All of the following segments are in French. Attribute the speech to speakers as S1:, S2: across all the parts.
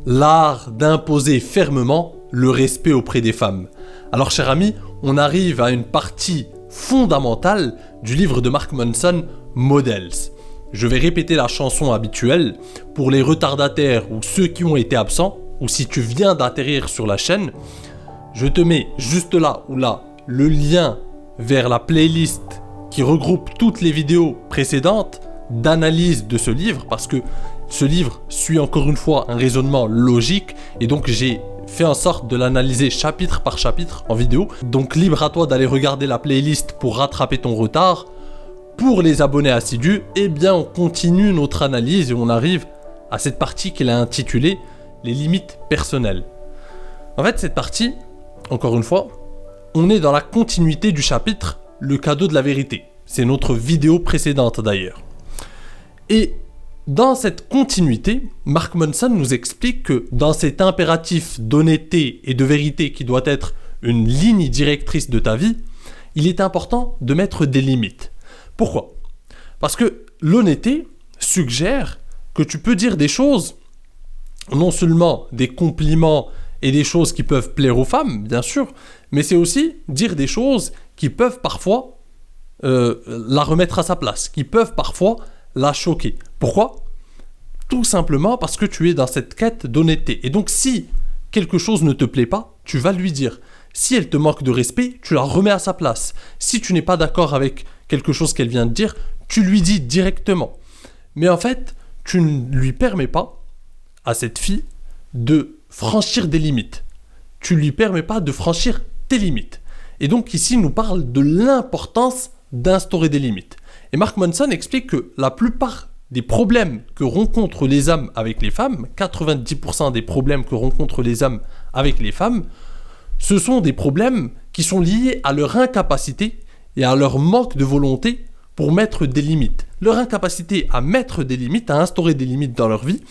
S1: l'art d'imposer fermement le respect auprès des femmes. Alors cher ami, on arrive à une partie fondamentale du livre de Mark Manson, Models. Je vais répéter la chanson habituelle pour les retardataires ou ceux qui ont été absents, ou si tu viens d'atterrir sur la chaîne, je te mets juste là ou là le lien vers la playlist qui regroupe toutes les vidéos précédentes d'analyse de ce livre, parce que ce livre suit encore une fois un raisonnement logique, et donc j'ai fait en sorte de l'analyser chapitre par chapitre en vidéo. Donc libre à toi d'aller regarder la playlist pour rattraper ton retard. Pour les abonnés assidus, eh bien on continue notre analyse et on arrive à cette partie qu'il a intitulée « Les limites personnelles ». En fait, cette partie, encore une fois, on est dans la continuité du chapitre « Le cadeau de la vérité ». C'est notre vidéo précédente d'ailleurs. Et dans cette continuité, Mark Manson nous explique que dans cet impératif d'honnêteté et de vérité qui doit être une ligne directrice de ta vie, il est important de mettre des limites. Pourquoi ? Parce que l'honnêteté suggère que tu peux dire des choses, non seulement des compliments et des choses qui peuvent plaire aux femmes, bien sûr, mais c'est aussi dire des choses qui peuvent parfois la remettre à sa place, qui peuvent parfois la choquer. Pourquoi ? Tout simplement parce que tu es dans cette quête d'honnêteté. Et donc si quelque chose ne te plaît pas, tu vas lui dire. Si elle te manque de respect, tu la remets à sa place. Si tu n'es pas d'accord avec quelque chose qu'elle vient de dire, tu lui dis directement. Mais en fait, tu ne lui permets pas à cette fille de franchir des limites. Tu ne lui permets pas de franchir tes limites. Et donc ici, il nous parle de l'importance d'instaurer des limites. Et Mark Manson explique que la plupart des problèmes que rencontrent les hommes avec les femmes, 90% des problèmes que rencontrent les hommes avec les femmes, ce sont des problèmes qui sont liés à leur incapacité et à leur manque de volonté pour mettre des limites. Leur incapacité à mettre des limites, à instaurer des limites dans leur vie,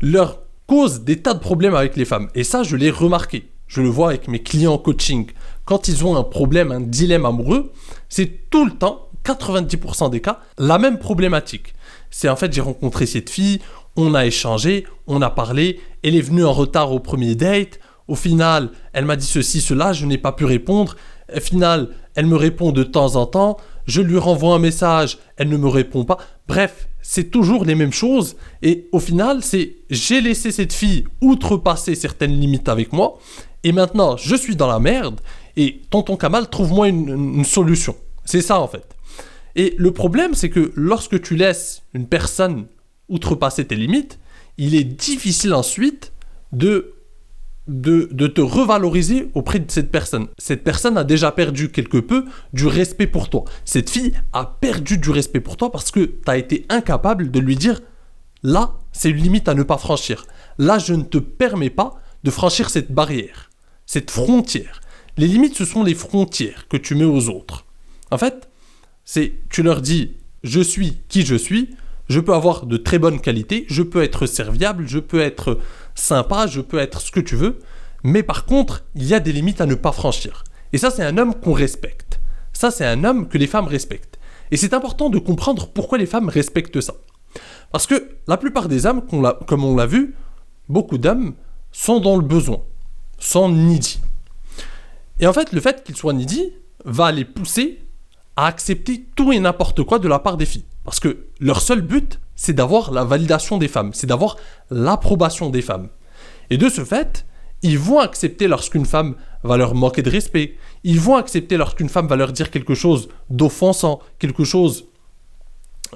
S1: leur cause des tas de problèmes avec les femmes. Et ça, je l'ai remarqué. Je le vois avec mes clients en coaching. Quand ils ont un problème, un dilemme amoureux, c'est tout le temps, 90% des cas, la même problématique. C'est en fait, j'ai rencontré cette fille, on a échangé, on a parlé, elle est venue en retard au premier date, au final, elle m'a dit ceci, cela, je n'ai pas pu répondre, au final, elle me répond de temps en temps, je lui renvoie un message, elle ne me répond pas, bref, c'est toujours les mêmes choses, et au final, c'est j'ai laissé cette fille outrepasser certaines limites avec moi, et maintenant, je suis dans la merde, et tonton Kamal, trouve-moi une solution. C'est ça en fait. Et le problème, c'est que lorsque tu laisses une personne outrepasser tes limites, il est difficile ensuite de te revaloriser auprès de cette personne. Cette personne a déjà perdu quelque peu du respect pour toi. Cette fille a perdu du respect pour toi parce que tu as été incapable de lui dire « Là, c'est une limite à ne pas franchir. Là, je ne te permets pas de franchir cette barrière, cette frontière. » Les limites, ce sont les frontières que tu mets aux autres. En fait, tu leur dis « Je suis qui je suis, je peux avoir de très bonnes qualités, je peux être serviable, je peux être sympa, je peux être ce que tu veux, mais par contre, il y a des limites à ne pas franchir. » Et ça, c'est un homme qu'on respecte. Ça, c'est un homme que les femmes respectent. Et c'est important de comprendre pourquoi les femmes respectent ça. Parce que la plupart des hommes, comme on l'a vu, beaucoup d'hommes sont dans le besoin, sont needy. Et en fait, le fait qu'ils soient needy va les pousser à accepter tout et n'importe quoi de la part des filles. Parce que leur seul but, c'est d'avoir la validation des femmes, c'est d'avoir l'approbation des femmes. Et de ce fait, ils vont accepter lorsqu'une femme va leur manquer de respect, ils vont accepter lorsqu'une femme va leur dire quelque chose d'offensant, quelque chose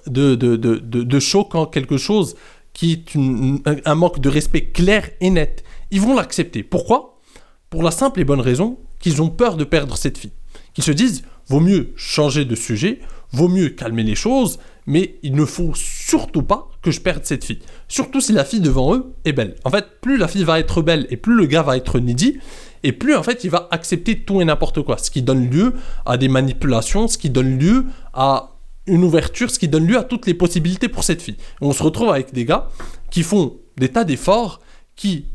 S1: de choquant, quelque chose qui est un manque de respect clair et net. Ils vont l'accepter. Pourquoi ? Pour la simple et bonne raison qu'ils ont peur de perdre cette fille. Qu'ils se disent, vaut mieux changer de sujet, vaut mieux calmer les choses, mais il ne faut surtout pas que je perde cette fille. Surtout si la fille devant eux est belle. En fait, plus la fille va être belle et plus le gars va être needy, et plus en fait il va accepter tout et n'importe quoi. Ce qui donne lieu à des manipulations, ce qui donne lieu à une ouverture, ce qui donne lieu à toutes les possibilités pour cette fille. Et on se retrouve avec des gars qui font des tas d'efforts, qui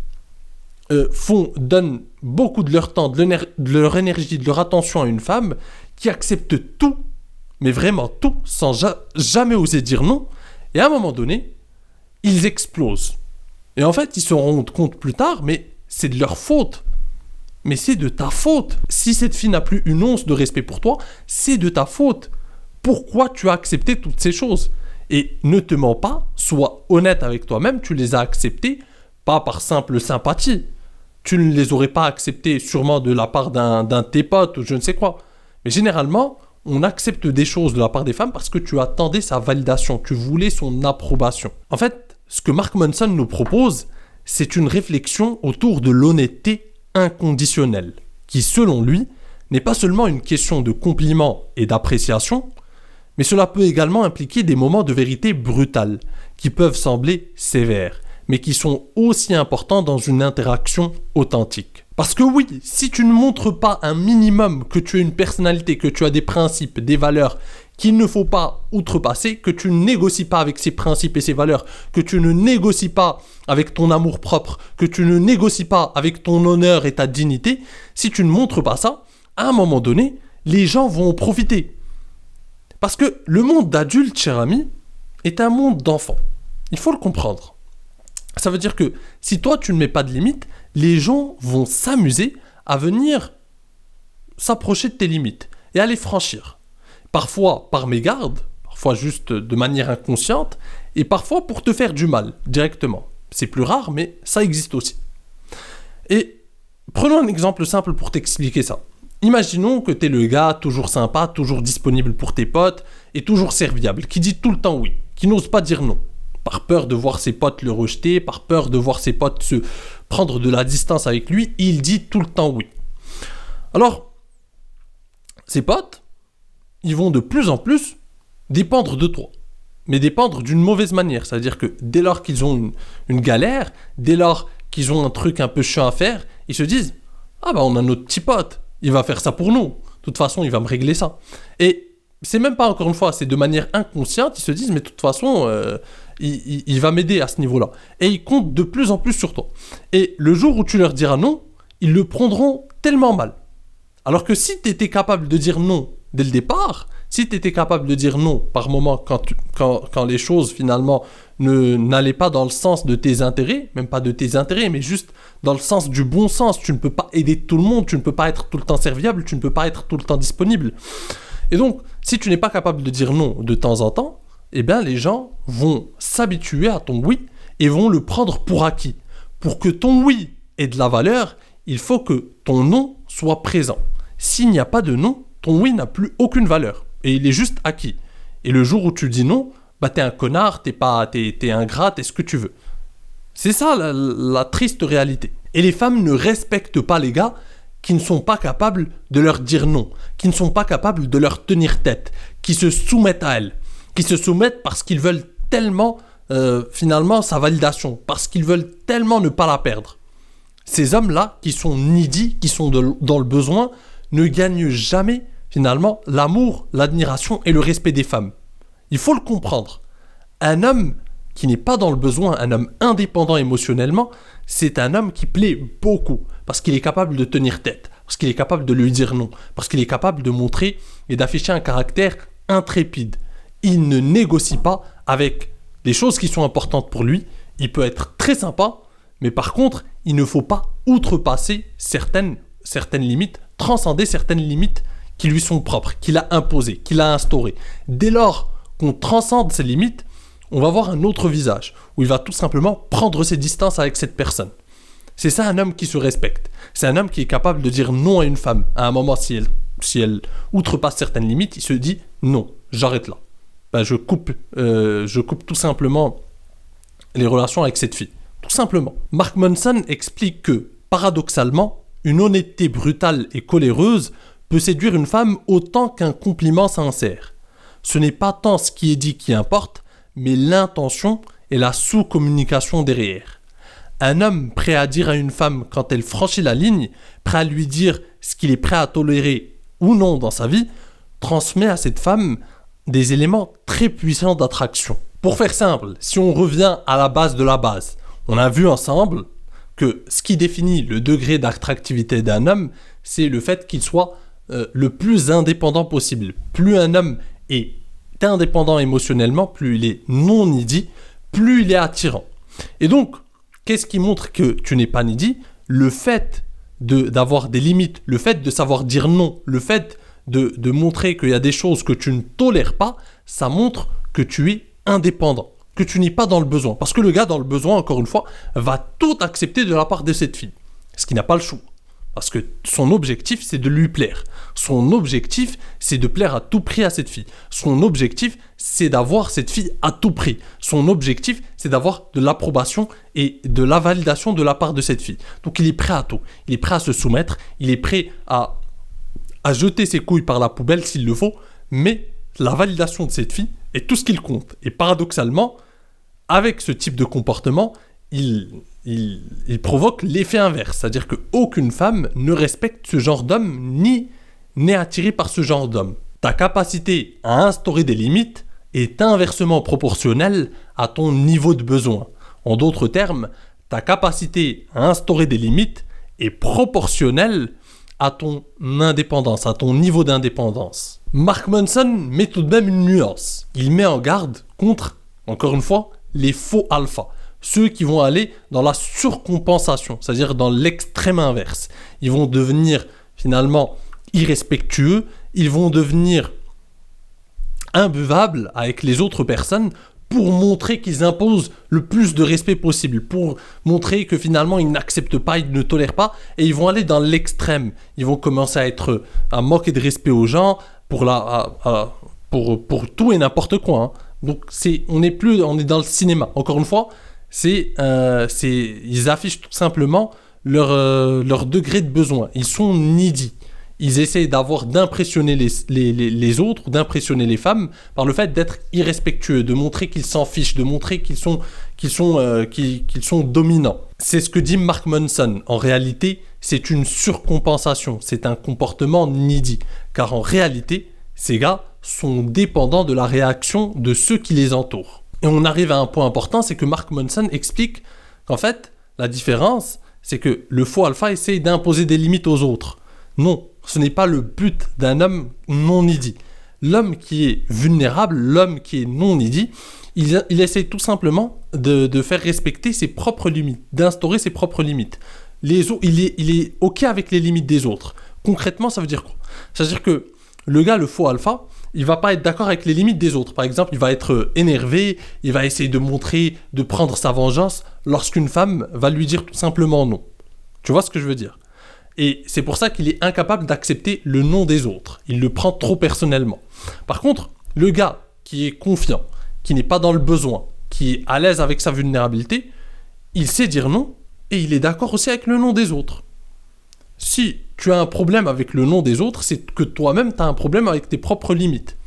S1: donnent beaucoup de leur temps, de leur énergie, de leur attention à une femme, qui accepte tout, mais vraiment tout, sans jamais oser dire non, et à un moment donné, ils explosent. Et en fait, ils se rendent compte plus tard, mais c'est de leur faute. Mais c'est de ta faute. Si cette fille n'a plus une once de respect pour toi, c'est de ta faute. Pourquoi tu as accepté toutes ces choses? Et ne te mens pas, sois honnête avec toi-même, tu les as acceptées pas par simple sympathie. Tu ne les aurais pas acceptées sûrement de la part d'un de tes potes ou je ne sais quoi. Mais généralement, on accepte des choses de la part des femmes parce que tu attendais sa validation, tu voulais son approbation. En fait, ce que Mark Manson nous propose, c'est une réflexion autour de l'honnêteté inconditionnelle, qui selon lui, n'est pas seulement une question de compliments et d'appréciation, mais cela peut également impliquer des moments de vérité brutale, qui peuvent sembler sévères, mais qui sont aussi importants dans une interaction authentique. Parce que oui, si tu ne montres pas un minimum que tu as une personnalité, que tu as des principes, des valeurs qu'il ne faut pas outrepasser, que tu ne négocies pas avec ces principes et ces valeurs, que tu ne négocies pas avec ton amour-propre, que tu ne négocies pas avec ton honneur et ta dignité, si tu ne montres pas ça, à un moment donné, les gens vont en profiter. Parce que le monde d'adulte, cher ami, est un monde d'enfants. Il faut le comprendre. Ça veut dire que si toi, tu ne mets pas de limites, les gens vont s'amuser à venir s'approcher de tes limites et à les franchir. Parfois par mégarde, parfois juste de manière inconsciente, et parfois pour te faire du mal, directement. C'est plus rare, mais ça existe aussi. Et prenons un exemple simple pour t'expliquer ça. Imaginons que tu es le gars toujours sympa, toujours disponible pour tes potes, et toujours serviable, qui dit tout le temps oui, qui n'ose pas dire non. Par peur de voir ses potes le rejeter, par peur de voir ses potes se prendre de la distance avec lui, il dit tout le temps oui. Alors, ses potes, ils vont de plus en plus dépendre de toi. Mais dépendre d'une mauvaise manière. C'est-à-dire que dès lors qu'ils ont une galère, dès lors qu'ils ont un truc un peu chiant à faire, ils se disent « Ah bah on a notre petit pote, il va faire ça pour nous. De toute façon, il va me régler ça. » Et c'est même pas encore une fois, c'est de manière inconsciente, ils se disent « Mais de toute façon, il va m'aider à ce niveau-là. » Et ils comptent de plus en plus sur toi. Et le jour où tu leur diras non, ils le prendront tellement mal. Alors que si tu étais capable de dire non dès le départ, si tu étais capable de dire non par moment quand les choses finalement n'allaient pas dans le sens de tes intérêts, même pas de tes intérêts, mais juste dans le sens du bon sens, tu ne peux pas aider tout le monde, tu ne peux pas être tout le temps serviable, tu ne peux pas être tout le temps disponible. Et donc, si tu n'es pas capable de dire non de temps en temps, eh bien les gens vont s'habituer à ton oui et vont le prendre pour acquis. Pour que ton oui ait de la valeur, il faut que ton non soit présent. S'il n'y a pas de non, ton oui n'a plus aucune valeur. Et il est juste acquis. Et le jour où tu dis non, bah t'es un connard, t'es ingrat, t'es ce que tu veux. C'est ça la triste réalité. Et les femmes ne respectent pas les gars qui ne sont pas capables de leur dire non, qui ne sont pas capables de leur tenir tête, qui se soumettent à elles, qui se soumettent parce qu'ils veulent tellement, finalement, sa validation, parce qu'ils veulent tellement ne pas la perdre. Ces hommes-là, qui sont needy, qui sont dans le besoin, ne gagnent jamais, finalement, l'amour, l'admiration et le respect des femmes. Il faut le comprendre. Un homme qui n'est pas dans le besoin, un homme indépendant émotionnellement, c'est un homme qui plaît beaucoup, parce qu'il est capable de tenir tête, parce qu'il est capable de lui dire non, parce qu'il est capable de montrer et d'afficher un caractère intrépide. Il ne négocie pas avec les choses qui sont importantes pour lui. Il peut être très sympa, mais par contre, il ne faut pas outrepasser certaines limites, transcender certaines limites qui lui sont propres, qu'il a imposées, qu'il a instaurées. Dès lors qu'on transcende ces limites, on va voir un autre visage, où il va tout simplement prendre ses distances avec cette personne. C'est ça un homme qui se respecte. C'est un homme qui est capable de dire non à une femme. À un moment, si elle outrepasse certaines limites, il se dit non, j'arrête là. Ben, je coupe tout simplement les relations avec cette fille. Tout simplement. Mark Manson explique que, paradoxalement, une honnêteté brutale et coléreuse peut séduire une femme autant qu'un compliment sincère. Ce n'est pas tant ce qui est dit qui importe, mais l'intention et la sous-communication derrière. Un homme prêt à dire à une femme quand elle franchit la ligne, prêt à lui dire ce qu'il est prêt à tolérer ou non dans sa vie, transmet à cette femme des éléments très puissants d'attraction. Pour faire simple, si on revient à la base de la base, on a vu ensemble que ce qui définit le degré d'attractivité d'un homme, c'est le fait qu'il soit le plus indépendant possible. Plus un homme est indépendant émotionnellement, plus il est non needy, plus il est attirant. Et donc, Qu'est-ce qui montre que tu n'es pas needy? Le fait d'avoir des limites, le fait de savoir dire non, le fait de montrer qu'il y a des choses que tu ne tolères pas, ça montre que tu es indépendant, que tu n'es pas dans le besoin. Parce que le gars dans le besoin, encore une fois, va tout accepter de la part de cette fille. Ce qui n'a pas le choix. Parce que son objectif, c'est de lui plaire. Son objectif, c'est de plaire à tout prix à cette fille. Son objectif, c'est d'avoir cette fille à tout prix. Son objectif, c'est d'avoir de l'approbation et de la validation de la part de cette fille. Donc il est prêt à tout. Il est prêt à se soumettre. Il est prêt à jeter ses couilles par la poubelle s'il le faut. Mais la validation de cette fille est tout ce qu'il compte. Et paradoxalement, avec ce type de comportement, il provoque l'effet inverse. C'est-à-dire qu'aucune femme ne respecte ce genre d'homme ni n'est attirée par ce genre d'homme. Ta capacité à instaurer des limites est inversement proportionnelle à ton niveau de besoin. En d'autres termes, ta capacité à instaurer des limites est proportionnelle à ton indépendance, à ton niveau d'indépendance. Mark Manson met tout de même une nuance. Il met en garde contre, encore une fois, les faux alphas. Ceux qui vont aller dans la surcompensation, c'est-à-dire dans l'extrême inverse. Ils vont devenir finalement irrespectueux, ils vont devenir imbuvables avec les autres personnes pour montrer qu'ils imposent le plus de respect possible, pour montrer que finalement ils n'acceptent pas, ils ne tolèrent pas, et ils vont aller dans l'extrême. Ils vont commencer à manquer de respect aux gens pour tout et n'importe quoi. Hein. Donc on est dans le cinéma. Encore une fois, ils affichent tout simplement leur degré de besoin. Ils sont needy. Ils essaient d'impressionner les autres, d'impressionner les femmes par le fait d'être irrespectueux, de montrer qu'ils s'en fichent, de montrer qu'ils sont dominants. C'est ce que dit Mark Manson. En réalité, c'est une surcompensation. C'est un comportement needy. Car en réalité, ces gars sont dépendants de la réaction de ceux qui les entourent. Et on arrive à un point important, c'est que Mark Manson explique qu'en fait, la différence, c'est que le faux alpha essaye d'imposer des limites aux autres. Non, ce n'est pas le but d'un homme non needy. L'homme qui est vulnérable, l'homme qui est non needy, il essaye tout simplement de faire respecter ses propres limites, d'instaurer ses propres limites. Il est OK avec les limites des autres. Concrètement, ça veut dire quoi? Ça veut dire que le gars, le faux alpha, il va pas être d'accord avec les limites des autres. Par exemple, il va être énervé, il va essayer de prendre sa vengeance lorsqu'une femme va lui dire tout simplement non. Tu vois ce que je veux dire? Et c'est pour ça qu'il est incapable d'accepter le non des autres. Il le prend trop personnellement. Par contre, le gars qui est confiant, qui n'est pas dans le besoin, qui est à l'aise avec sa vulnérabilité, il sait dire non et il est d'accord aussi avec le non des autres. Si tu as un problème avec le non des autres, c'est que toi-même, tu as un problème avec tes propres limites.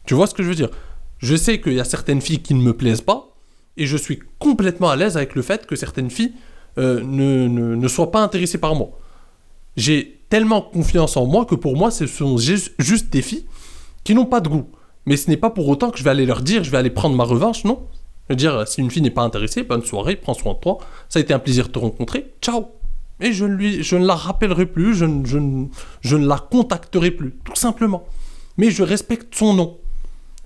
S1: Tu vois ce que je veux dire? Je sais qu'il y a certaines filles qui ne me plaisent pas, et je suis complètement à l'aise avec le fait que certaines filles ne soient pas intéressées par moi. J'ai tellement confiance en moi que pour moi, ce sont juste des filles qui n'ont pas de goût. Mais ce n'est pas pour autant que je vais aller leur dire, je vais aller prendre ma revanche, non. Je veux dire, si une fille n'est pas intéressée, bonne soirée, prends soin de toi, ça a été un plaisir de te rencontrer, ciao. Et je ne la rappellerai plus, je ne la contacterai plus, tout simplement. Mais je respecte son nom.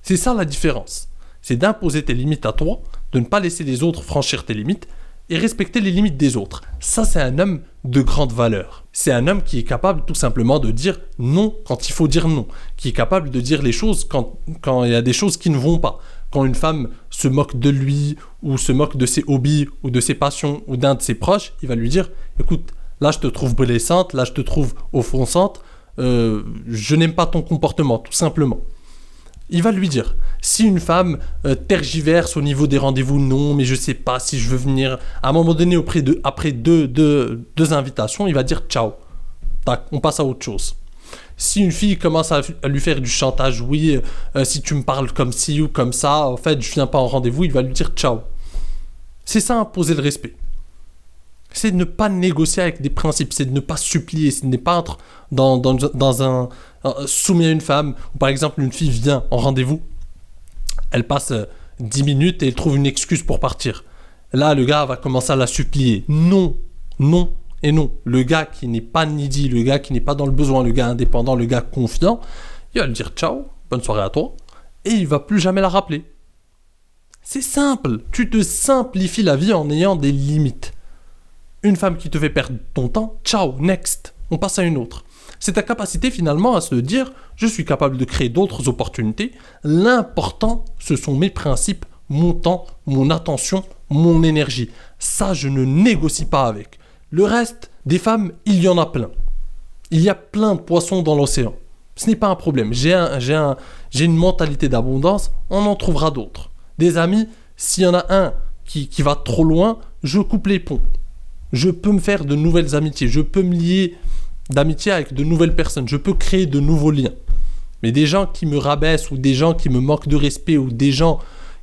S1: C'est ça la différence. C'est d'imposer tes limites à toi, de ne pas laisser les autres franchir tes limites, et respecter les limites des autres. Ça, c'est un homme de grande valeur. C'est un homme qui est capable tout simplement de dire non quand il faut dire non, qui est capable de dire les choses quand il y a des choses qui ne vont pas. Quand une femme se moque de lui, ou se moque de ses hobbies, ou de ses passions, ou d'un de ses proches, il va lui dire « Écoute, là je te trouve blessante, là je te trouve offensante, je n'aime pas ton comportement, tout simplement. » Il va lui dire, si une femme tergiverse au niveau des rendez-vous, non, mais je sais pas si je veux venir, à un moment donné, après deux invitations, il va dire ciao. Tac, on passe à autre chose. Si une fille commence à lui faire du chantage, oui, si tu me parles comme ci ou comme ça, en fait, je viens pas en rendez-vous, il va lui dire ciao. C'est ça, imposer le respect. C'est de ne pas négocier avec des principes, c'est de ne pas supplier, c'est de ne pas être dans un soumis à une femme. Ou par exemple, une fille vient en rendez-vous, elle passe 10 minutes et elle trouve une excuse pour partir. Là, le gars va commencer à la supplier. Non, non et non. Le gars qui n'est pas needy, le gars qui n'est pas dans le besoin, le gars indépendant, le gars confiant, il va lui dire ciao, bonne soirée à toi, et il va plus jamais la rappeler. C'est simple, tu te simplifies la vie en ayant des limites. Une femme qui te fait perdre ton temps, ciao, next, on passe à une autre. C'est ta capacité finalement à se dire, je suis capable de créer d'autres opportunités. L'important, ce sont mes principes, mon temps, mon attention, mon énergie. Ça, je ne négocie pas avec. Le reste, des femmes, il y en a plein. Il y a plein de poissons dans l'océan. Ce n'est pas un problème. J'ai une mentalité d'abondance, on en trouvera d'autres. Des amis, s'il y en a un qui va trop loin, je coupe les ponts. Je peux me faire de nouvelles amitiés, je peux me lier d'amitié avec de nouvelles personnes, je peux créer de nouveaux liens. Mais des gens qui me rabaissent ou des gens qui me manquent de respect ou des gens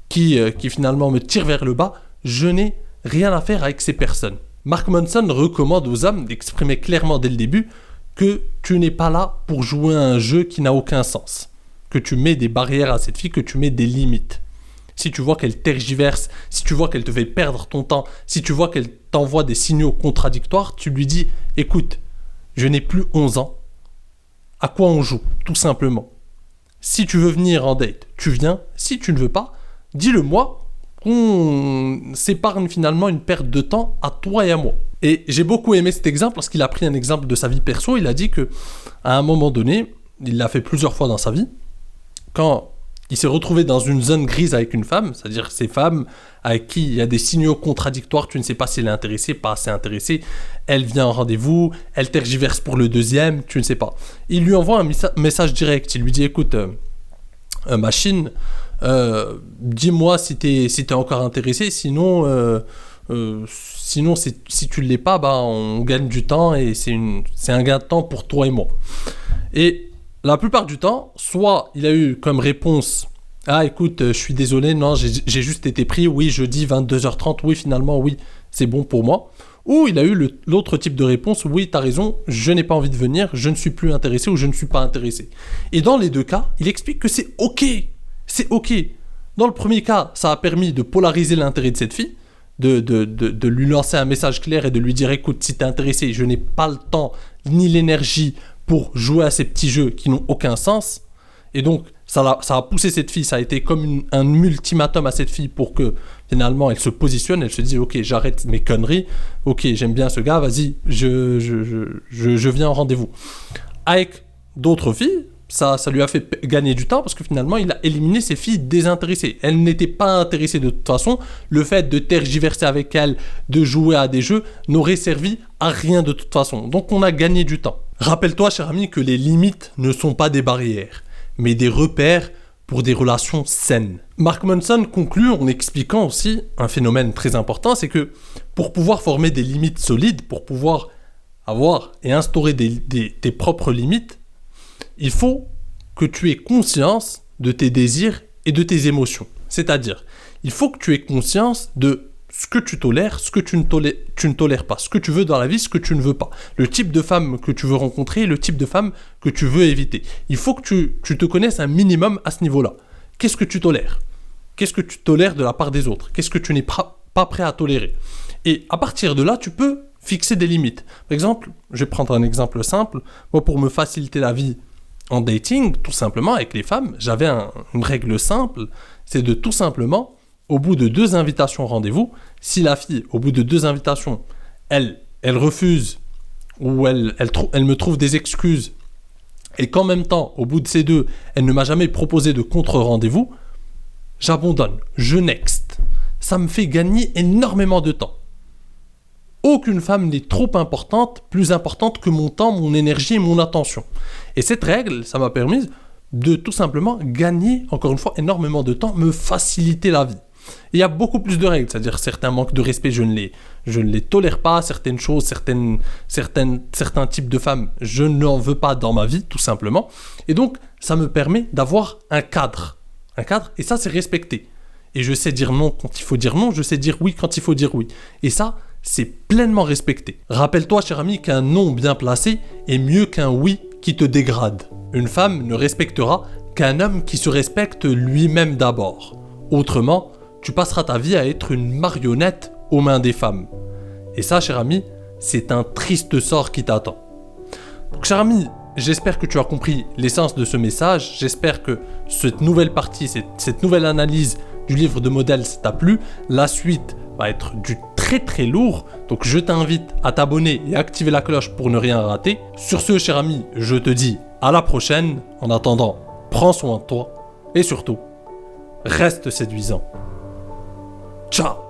S1: qui finalement me tirent vers le bas, je n'ai rien à faire avec ces personnes. Mark Manson recommande aux hommes d'exprimer clairement dès le début que tu n'es pas là pour jouer à un jeu qui n'a aucun sens. Que tu mets des barrières à cette fille, que tu mets des limites. Si tu vois qu'elle tergiverse, si tu vois qu'elle te fait perdre ton temps, si tu vois qu'elle t'envoie des signaux contradictoires, tu lui dis « Écoute, je n'ai plus 11 ans. À quoi on joue ?» Tout simplement. Si tu veux venir en date, tu viens. Si tu ne veux pas, dis-le moi. On s'épargne finalement une perte de temps à toi et à moi. Et j'ai beaucoup aimé cet exemple parce qu'il a pris un exemple de sa vie perso. Il a dit que à un moment donné, il l'a fait plusieurs fois dans sa vie, quand il s'est retrouvé dans une zone grise avec une femme, c'est-à-dire ces femmes avec qui il y a des signaux contradictoires, tu ne sais pas si elle est intéressée, pas assez intéressée, elle vient en rendez-vous, elle tergiverse pour le deuxième, tu ne sais pas. Il lui envoie un message direct, il lui dit « Écoute, machine, dis-moi si t'es encore intéressé, sinon si tu ne l'es pas, bah, on gagne du temps et c'est un gain de temps pour toi et moi. » Et la plupart du temps, soit il a eu comme réponse « Ah écoute, je suis désolé, non, j'ai juste été pris, oui, jeudi 22h30, oui, finalement, oui, c'est bon pour moi. » Ou il a eu l'autre type de réponse « Oui, t'as raison, je n'ai pas envie de venir, je ne suis plus intéressé ou je ne suis pas intéressé. » Et dans les deux cas, il explique que c'est OK. C'est OK. Dans le premier cas, ça a permis de polariser l'intérêt de cette fille, de lui lancer un message clair et de lui dire « Écoute, si t'es intéressé, je n'ai pas le temps ni l'énergie pour jouer à ces petits jeux qui n'ont aucun sens. » Et donc, ça a poussé cette fille, ça a été comme un ultimatum à cette fille pour que finalement elle se positionne, elle se dit « Ok, j'arrête mes conneries, ok, j'aime bien ce gars, vas-y, je viens en rendez-vous. » Avec d'autres filles, ça lui a fait gagner du temps parce que finalement il a éliminé ces filles désintéressées. Elles n'étaient pas intéressées de toute façon. Le fait de tergiverser avec elles, de jouer à des jeux, n'aurait servi à rien de toute façon. Donc on a gagné du temps. Rappelle-toi, cher ami, que les limites ne sont pas des barrières, mais des repères pour des relations saines. Mark Manson conclut en expliquant aussi un phénomène très important, c'est que pour pouvoir former des limites solides, pour pouvoir avoir et instaurer tes propres limites, il faut que tu aies conscience de tes désirs et de tes émotions. C'est-à-dire, il faut que tu aies conscience de ce que tu tolères, ce que tu ne tolères pas, ce que tu veux dans la vie, ce que tu ne veux pas, le type de femme que tu veux rencontrer et le type de femme que tu veux éviter. Il faut que tu te connaisses un minimum à ce niveau-là. Qu'est-ce que tu tolères ? Qu'est-ce que tu tolères de la part des autres ? Qu'est-ce que tu n'es pas prêt à tolérer ? Et à partir de là, tu peux fixer des limites. Par exemple, je vais prendre un exemple simple. Moi, pour me faciliter la vie en dating, tout simplement, avec les femmes, j'avais une règle simple, c'est de tout simplement, au bout de 2 invitations au rendez-vous, si la fille, au bout de 2 invitations, elle refuse ou elle me trouve des excuses et qu'en même temps, au bout de ces 2, elle ne m'a jamais proposé de contre-rendez-vous, j'abandonne, je next. Ça me fait gagner énormément de temps. Aucune femme n'est trop importante, plus importante que mon temps, mon énergie et mon attention. Et cette règle, ça m'a permis de tout simplement gagner, encore une fois, énormément de temps, me faciliter la vie. Et il y a beaucoup plus de règles, c'est-à-dire certains manques de respect, je ne les tolère pas, certaines choses, certains types de femmes, je n'en veux pas dans ma vie, tout simplement. Et donc, ça me permet d'avoir un cadre, et ça, c'est respecté. Et je sais dire non quand il faut dire non, je sais dire oui quand il faut dire oui. Et ça, c'est pleinement respecté. Rappelle-toi, cher ami, qu'un non bien placé est mieux qu'un oui qui te dégrade. Une femme ne respectera qu'un homme qui se respecte lui-même d'abord. Autrement, tu passeras ta vie à être une marionnette aux mains des femmes. Et ça, cher ami, c'est un triste sort qui t'attend. Donc, cher ami, j'espère que tu as compris l'essence de ce message. J'espère que cette nouvelle partie, cette nouvelle analyse du livre de Models t'a plu. La suite va être du très très lourd, donc je t'invite à t'abonner et activer la cloche pour ne rien rater. Sur ce, cher ami, je te dis à la prochaine. En attendant, prends soin de toi et surtout, reste séduisant. Ciao.